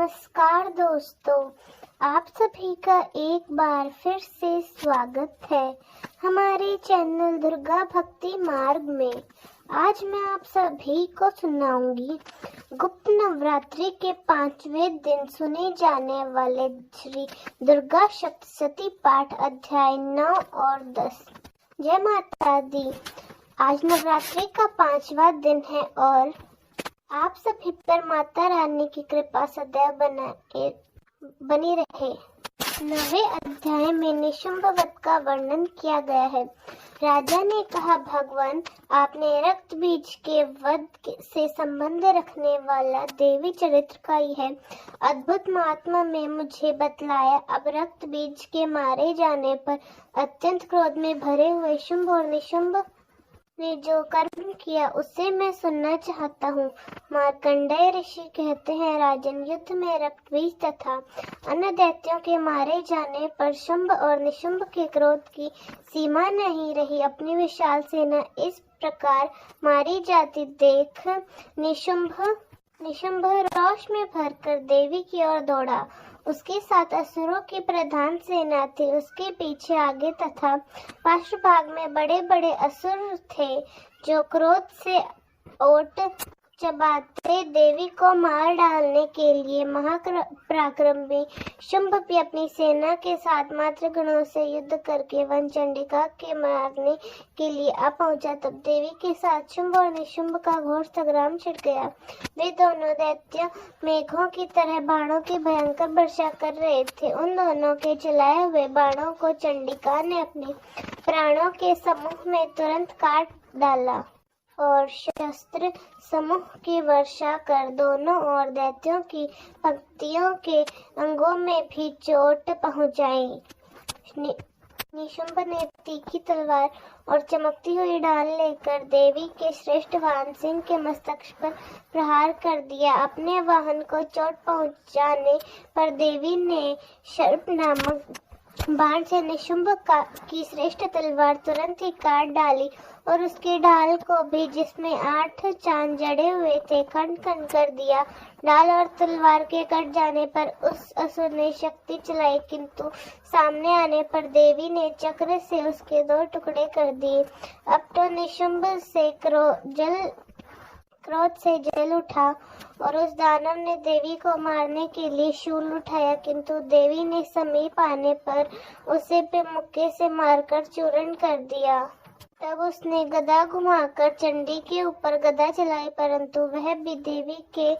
नमस्कार दोस्तों, आप सभी का एक बार फिर से स्वागत है हमारे चैनल दुर्गा भक्ति मार्ग में। आज मैं आप सभी को सुनाऊंगी गुप्त नवरात्रि के 5वें दिन सुने जाने वाले श्री दुर्गा सप्तशती पाठ अध्याय 9 और 10। जय माता दी। आज नवरात्रि का 5वां दिन है और आप सभी पर माता रानी की कृपा सदैव बनी रहे। 9वें अध्याय में निशुंभ वध का वर्णन किया गया है। राजा ने कहा, भगवान आपने रक्त बीज के वध से संबंध रखने वाला देवी चरित्र का यह अद्भुत महात्मा में मुझे बतलाया। अब रक्त बीज के मारे जाने पर अत्यंत क्रोध में भरे हुए शुंभ और निशुंभ ने जो कर्म किया उसे मैं सुनना चाहता हूँ। मार्कंडेय ऋषि कहते हैं, राजन, युद्ध में रक्त बीज तथा अन्य दैत्यों के मारे जाने पर शुंभ और निशुंभ के क्रोध की सीमा नहीं रही। अपनी विशाल सेना इस प्रकार मारी जाती देख निशुंभ रोष में भरकर देवी की ओर दौड़ा। उसके साथ असुरों की प्रधान सेना थी। उसके पीछे आगे तथा पार्श्व भाग में बड़े बड़े असुर थे जो क्रोध से ओट चबाते देवी को मार डालने के लिए महापराक्रमी शुंभ भी अपनी सेना के साथ मात्र गणों से युद्ध करके वन चंडिका के मारने के लिए आ पहुंचा। तब देवी के साथ शुंभ और निशुंभ का घोर संग्राम छिड़ गया। वे दोनों दैत्य मेघों की तरह बाणों की भयंकर वर्षा कर रहे थे। उन दोनों के चलाए हुए बाणों को चंडिका ने अपने प्राणों के समूह में तुरंत काट डाला और शस्त्र समूह की वर्षा कर दोनों और दैत्यों की पंक्तियों के अंगों में भी चोट पहुंचाई। निशुंभ ने तीखी तलवार और चमकती हुई ढाल लेकर देवी के श्रेष्ठ वाहन सिंह के मस्तक पर प्रहार कर दिया। अपने वाहन को चोट पहुंचाने पर देवी ने सर्प नामक बाण से निशुंभ की श्रेष्ठ तलवार तुरंत ही काट डाली और उसकी ढाल को भी, जिसमें 8 चांद जड़े हुए थे, खंड खंड कर दिया। ढाल और तलवार के कट जाने पर उस असुर ने शक्ति चलाई, किंतु सामने आने पर देवी ने चक्र से उसके 2 टुकड़े कर दिए। अब तो निशुंभ से क्रोध से जल उठा और उस दानव ने देवी को मारने के लिए शूल उठाया, किंतु देवी ने समीप आने पर उसे मुक्के से मारकर चूर्ण कर दिया। तब उसने गदा घुमाकर चंडी के ऊपर गदा चलाई, परंतु वह भी देवी के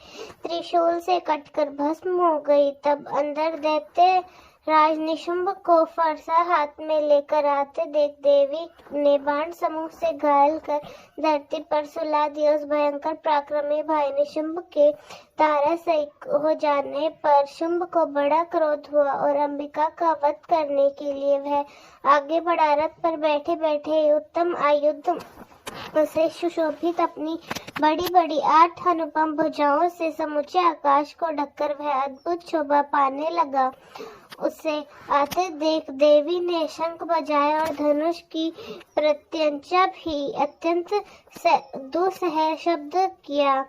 त्रिशूल से कटकर भस्म हो गई। तब अंदर दैत्य राज निशुंभ को फरसा हाथ में लेकर आते देख देवी ने बाण समूह से घायल कर धरती पर सुला दिया। उस भयंकर पराक्रमी भाई निशुंभ के तारासई हो जाने पर शुंभ को बड़ा क्रोध हुआ और अंबिका का वध करने के लिए वह आगे बढ़ा। रथ पर बैठे बैठे उत्तम आयुध से सुशोभित अपनी बड़ी बड़ी 8 अनुपम भुजाओं से समूचे आकाश को ढककर वह अद्भुत शोभा पाने लगा। उसे आते देख देवी ने शंख बजाया और धनुष की प्रत्यंचा भी अत्यंत दुस्सह शब्द किया।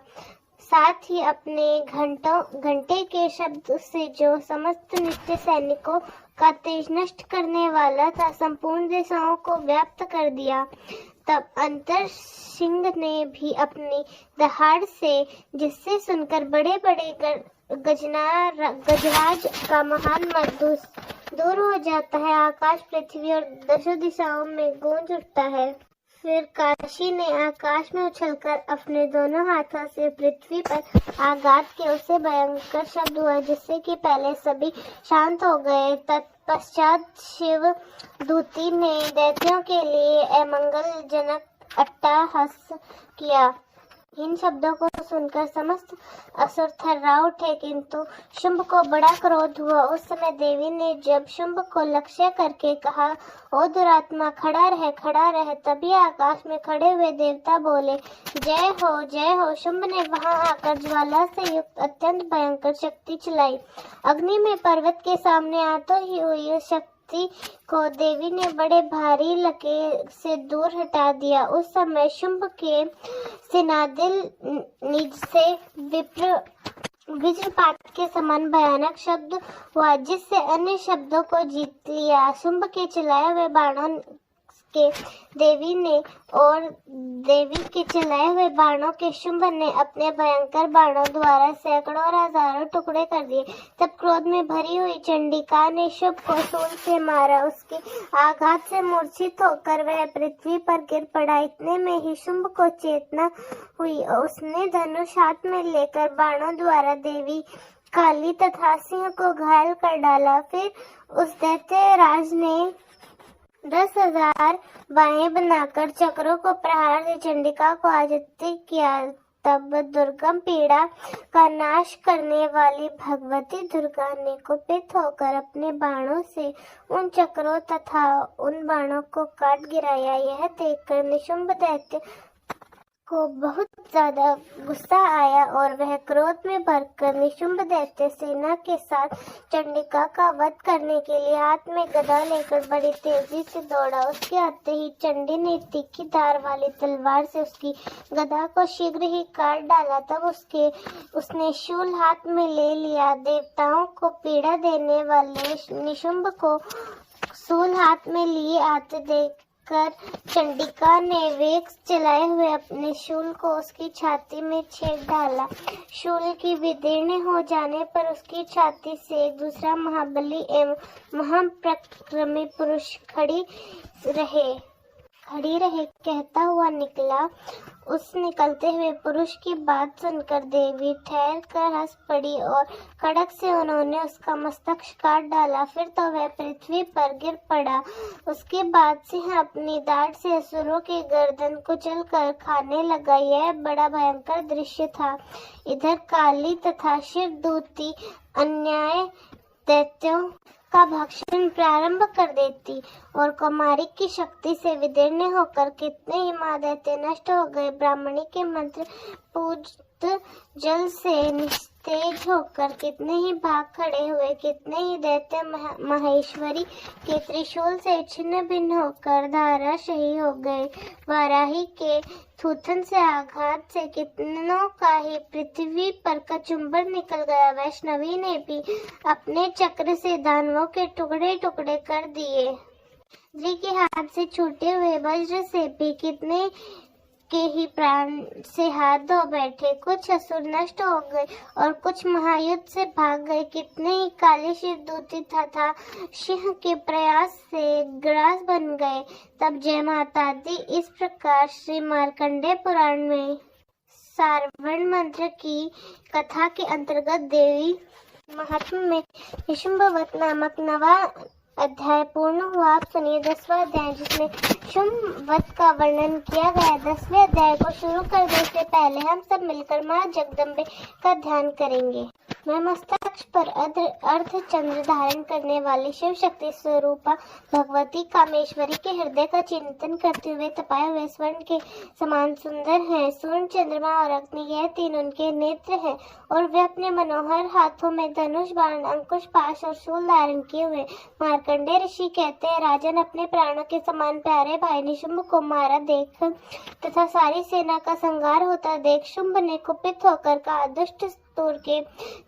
साथ ही अपने घंटे के शब्द से जो समस्त नित्य सैनिकों का तेज नष्ट करने वाला था, संपूर्ण दिशाओं को व्याप्त कर दिया। तब अंतर सिंह ने भी अपनी दहाड़ से, जिससे सुनकर बड़े बड़े गजराज का महान मद दूर हो जाता है, आकाश पृथ्वी और 10 दिशाओं में गूंज उठता है। फिर काशी ने आकाश में उछलकर अपने दोनों हाथों से पृथ्वी पर आघात किया। उसे भयंकर शब्द हुआ, जिससे कि पहले सभी शांत हो गए। तत्पश्चात शिव दूती ने दैत्यों के लिए अमंगलजनक अट्टहास किया। इन शब्दों को सुनकर समस्त असुर थर्रा उठे, किंतु शुंभ को बड़ा क्रोध हुआ। उस समय देवी ने जब शुंभ को लक्ष्य करके कहा, ओ दुरात्मा, खड़ा रह। तभी आकाश में खड़े हुए देवता बोले, जय हो जय हो। शुंभ ने वहां आकर ज्वाला से युक्त अत्यंत भयंकर शक्ति चलाई। अग्नि में पर्वत के सामने आते ही हुई शक्ति को देवी ने बड़े भारी लकीर से दूर हटा दिया। उस समय शुंभ के सेनादिल निज से विप्र वज्रपात के समान भयानक शब्द हुआ जिससे अन्य शब्दों को जीत लिया। शुंभ के चलाए हुए बाणों के चलाए हुए बाणों के शुंभ ने अपने भयंकर बाणों द्वारा सैकड़ों और हजारों टुकड़े कर दिए। तब क्रोध में भरी हुई चंडिका ने शुंभ को शूल से मारा। उसके आघात से मूर्छित होकर वह पृथ्वी पर गिर पड़ा। इतने में ही शुंभ को चेतना हुई और उसने धनुष हाथ में लेकर बाणों द्वारा देवी काली तथा सिंह को घायल कर डाला। फिर उस दैत्य राज ने 10,000 बाहें बनाकर चक्रों को प्रहार से चंडिका को आदित्य किया। तब दुर्गम पीड़ा का नाश करने वाली भगवती दुर्गा ने कुपित होकर अपने बाणों से उन चक्रों तथा उन बाणों को काट गिराया। यह देखकर निशुंभ दैत्य को बहुत ज्यादा गुस्सा आया और वह क्रोध में भरकर निशुंभ दैत्य सेना के साथ चंडिका का वध करने के लिए हाथ में गदा लेकर बड़ी तेजी से दौड़ा। उसके आते ही चंडी ने तीखी धार वाली तलवार से उसकी गदा को शीघ्र ही काट डाला। तब उसने शूल हाथ में ले लिया। देवताओं को पीड़ा देने वाले निशुंभ को शूल हाथ में लिए आते देख कर चंडिका ने वेग चलाए हुए अपने शूल को उसकी छाती में छेद डाला। शूल की विदीर्ण हो जाने पर उसकी छाती से एक दूसरा महाबली एवं महापराक्रमी पुरुष खड़ी रहे कहता हुआ निकला। उस निकलते हुए पुरुष की बात सुनकर देवी ठहर कर हंस पड़ी और खड़क से उन्होंने उसका मस्तक काट डाला। फिर तो वह पृथ्वी पर गिर पड़ा। उसके बाद सिंह अपनी दाढ़ से असुरों की गर्दन कुचल कर खाने लगा। यह बड़ा भयंकर दृश्य था। इधर काली तथा शिव दूती अन्याय दैत्यों का भक्षण प्रारंभ कर देती और कुमारी की शक्ति से विदीर्ण होकर कितने ही माँ दैत्य नष्ट हो गए। ब्राह्मणी के मंत्र पूजित जल से निस्तेज होकर कितने ही भाग खड़े हुए। कितने ही दैत्य महेश्वरी के त्रिशूल से छिन्न भिन्न होकर धाराशायी हो गए। वाराही के थूथन से आघात से कितनों का ही पृथ्वी पर कचुम्बर निकल गया। वैष्णवी ने भी अपने चक्र से दानवों के टुकड़े टुकड़े कर दिए। इंद्री के हाथ से छूटे हुए वज्र से भी कितने के ही प्राण से हाथ धो बैठे। कुछ असुर नष्ट हो गए और कुछ महायुद्ध से भाग गए। कितने ही काले शिव दूती तथा सिंह के प्रयास से ग्रास बन गए। तब जय माता दी इस प्रकार श्री मार्कंडेय पुराण में सारवण मंत्र की कथा के अंतर्गत देवी महात्म्य में निशुंभवत नामक नवा अध्याय पूर्ण हुआ। आप सुनिए 10वां अध्याय जिसमें शुंभ वध का वर्णन किया गया। 10वें अध्याय को शुरू करने से पहले हम सब मिलकर माँ जगदम्बे का ध्यान करेंगे। मैं मस्तक पर अर्ध चंद्र धारण करने वाली शिव शक्ति स्वरूपा भगवती कामेश्वरी के हृदय का चिंतन करते हुए तपाए हुए स्वर्ण के समान सुंदर हैं। सूर्य, चंद्रमा और अग्नि यह तीन उनके नेत्र हैं और वे अपने मनोहर हाथों में धनुष, बाण, अंकुश, पाश और शूल धारण किए हुए। मार्कंडेय ऋषि कहते हैं, राजन अपने प्राणों के समान प्यारे भाई निशुंभ को मारा देख तथा सारी सेना का संहार होता देख शुंभ ने कुपित होकर कहा, दुष्ट तोड़ के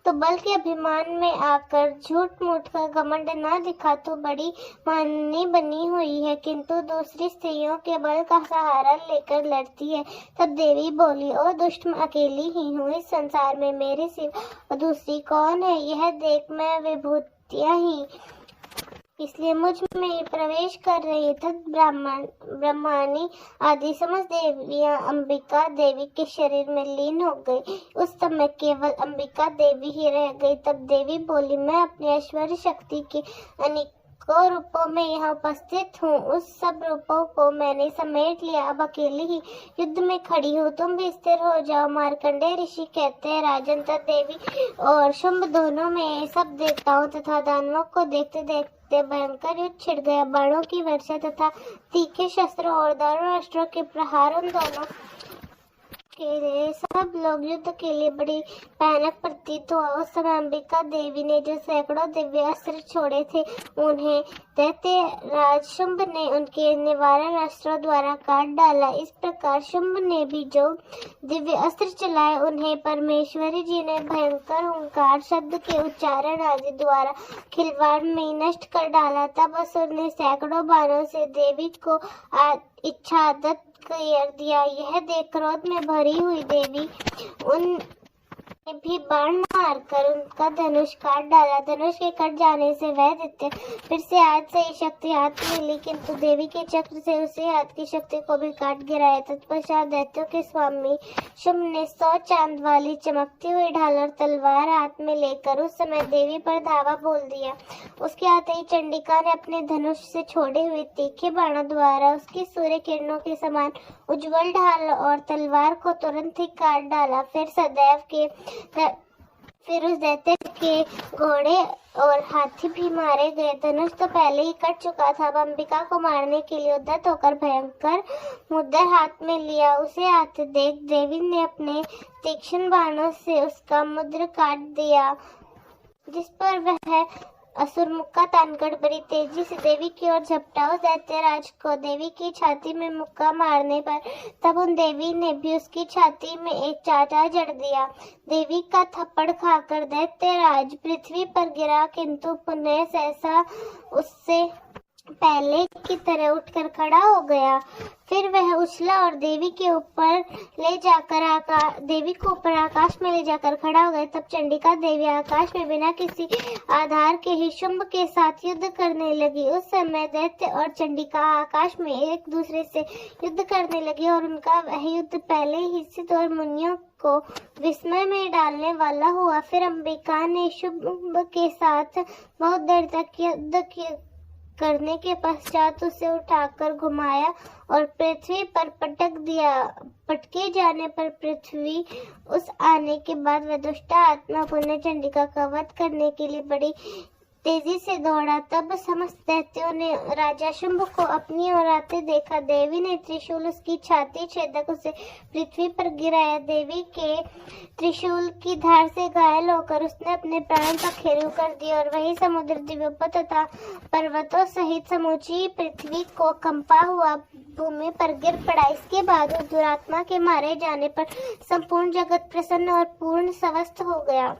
तो बल के अभिमान में आकर झूठ मूठ का घमंड ना दिखा तो बड़ी माननी बनी हुई है, किंतु दूसरी स्त्रियों के बल का सहारा लेकर लड़ती है। तब देवी बोली, ओ दुष्ट, मैं अकेली ही हूँ, इस संसार में मेरे सिवा दूसरी कौन है? यह देख मैं विभूतियाँ ही इसलिए मुझ में प्रवेश कर रही। तब ब्रह्माणी आदि समस्त देवियां अंबिका देवी के शरीर में लीन हो गई। उस समय केवल अंबिका देवी ही रह गई। तब देवी बोली, मैं अपनी ऐश्वर्य शक्ति के अनेकों रूपों में यहाँ उपस्थित हूँ। उस सब रूपों को मैंने समेट लिया। अब अकेली ही युद्ध में खड़ी हूँ, तुम भी स्थिर हो जाओ। मार्कंडेय ऋषि कहते हैं, राजन, तब देवी और शुंभ दोनों में सब देवताओं तथा दानवों को देखते देखते भयंकर युद्ध छिड़ गया। बाणों की वर्षा तथा तीखे शस्त्रों और दारुण अस्त्रों के प्रहार उन दोनों के लिए सब लोग युद्ध के लिए बड़ी भयानक प्रतीत हुआ। उस समय अंबिका देवी ने जो सैकड़ों दिव्य अस्त्र छोड़े थे उन्हें दैत्य राज शुंभ ने उनके निवारण अस्त्रों द्वारा काट डाला। इस प्रकार शुंभ ने भी जो दिव्य अस्त्र चलाए उन्हें परमेश्वरी जी ने भयंकर हुंकार शब्द के उच्चारण आदि द्वारा खिलवाड़ में नष्ट कर डाला। तब असुर ने सैकड़ों बाणों से देवी को इच्छा दत्त कर दिया। यह देख क्रोध में भरी हुई देवी उन भी बाण मारकर उनका धनुष काट डाला। धनुष के कट जाने से वह दैत्य फिर से हाथ से ही शक्ति हाथ में ली, किंतु देवी के चक्र से उसी हाथ की शक्ति को भी काट गिराया। तत्पश्चात दैत्यों के स्वामी शुंभ ने 100 चांद वाली चमकती हुई ढाल और तलवार हाथ में लेकर उस समय देवी पर धावा बोल दिया। उसके आते ही चंडिका ने अपने धनुष से छोड़े हुए तीखे बाणों द्वारा उसकी सूर्य किरणों के समान उज्जवल ढाल और तलवार को तुरंत ही काट डाला। फिर उस दैत्य के घोड़े और हाथी भी मारे गए। धनुष तो पहले ही कट चुका था। अब अंबिका को मारने के लिए उद्यत होकर भयंकर मुद्दर हाथ में लिया। उसे आते देख देवी ने अपने तीक्ष्ण बाणों से उसका मुद्र काट दिया, जिस पर वह असुर मुक्का तानकर बड़ी तेजी से देवी की ओर झपटा। उस दैत्यराज को देवी की छाती में मुक्का मारने पर तब उन देवी ने भी उसकी छाती में एक चाटा जड़ दिया। देवी का थप्पड़ खाकर दैत्यराज पृथ्वी पर गिरा, किंतु पुनः सहसा उससे पहले की तरह उठकर खड़ा हो गया। फिर वह उछला और देवी को ऊपर आकाश में ले जाकर खड़ा हो गया। तब चंडिका देवी आकाश में बिना किसी आधार के ही शुंभ के साथ युद्ध करने लगी। उस समय दैत्य और चंडिका आकाश में एक दूसरे से युद्ध करने लगे और उनका वह युद्ध पहले ही सिद्ध और मुनियों को विस्मय में डालने वाला हुआ। फिर अंबिका ने शुंभ के साथ बहुत देर तक युद्ध करने के पश्चात उसे उठाकर घुमाया और पृथ्वी पर पटक दिया। पटके जाने पर पृथ्वी उस आने के बाद वह दुष्ट आत्मा पुनः चंडिका का वध करने के लिए बड़ी तेजी से दौड़ा। तब समस्त दैत्यों ने राजा शुंभ को अपनी ओर आते देखा। देवी ने त्रिशूल उसकी छाती छेदक उसे पृथ्वी पर गिराया। देवी के त्रिशूल की धार से घायल होकर उसने अपने प्राण पखेरु कर दिए और वही समुद्र द्वीपों तथा पर्वतों सहित समूची पृथ्वी को कंपा हुआ भूमि पर गिर पड़ा। इसके बाद उस दुरात्मा के मारे जाने पर संपूर्ण जगत प्रसन्न और पूर्ण स्वस्थ हो गया।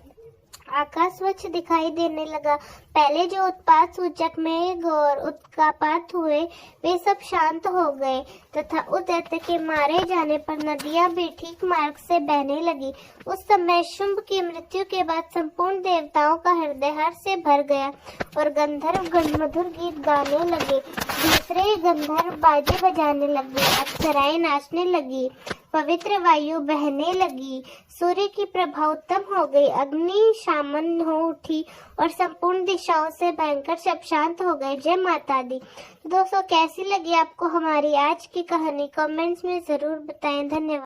आकाश स्वच्छ दिखाई देने लगा। पहले जो उत्पात सूचक मेघ और उत्कापात हुए वे सब शांत हो गए तथा उस दैत्य के मारे जाने पर नदियां भी ठीक मार्ग से बहने लगी। उस समय शुंभ की मृत्यु के बाद संपूर्ण देवताओं का हृदय हर्ष से भर गया और गंधर्व गण मधुर गीत गाने लगे। दूसरे गंधर्व बाजे बजाने लगे, अप्सराएं नाचने लगी, पवित्र वायु बहने लगी, सूर्य की प्रभा उत्तम हो गई, अग्नि शामन हो उठी और संपूर्ण दिशाओं से भयंकर शब्द शांत हो गए। जय माता दी। दोस्तों, कैसी लगी आपको हमारी आज की कहानी? कमेंट्स में जरूर बताएं। धन्यवाद।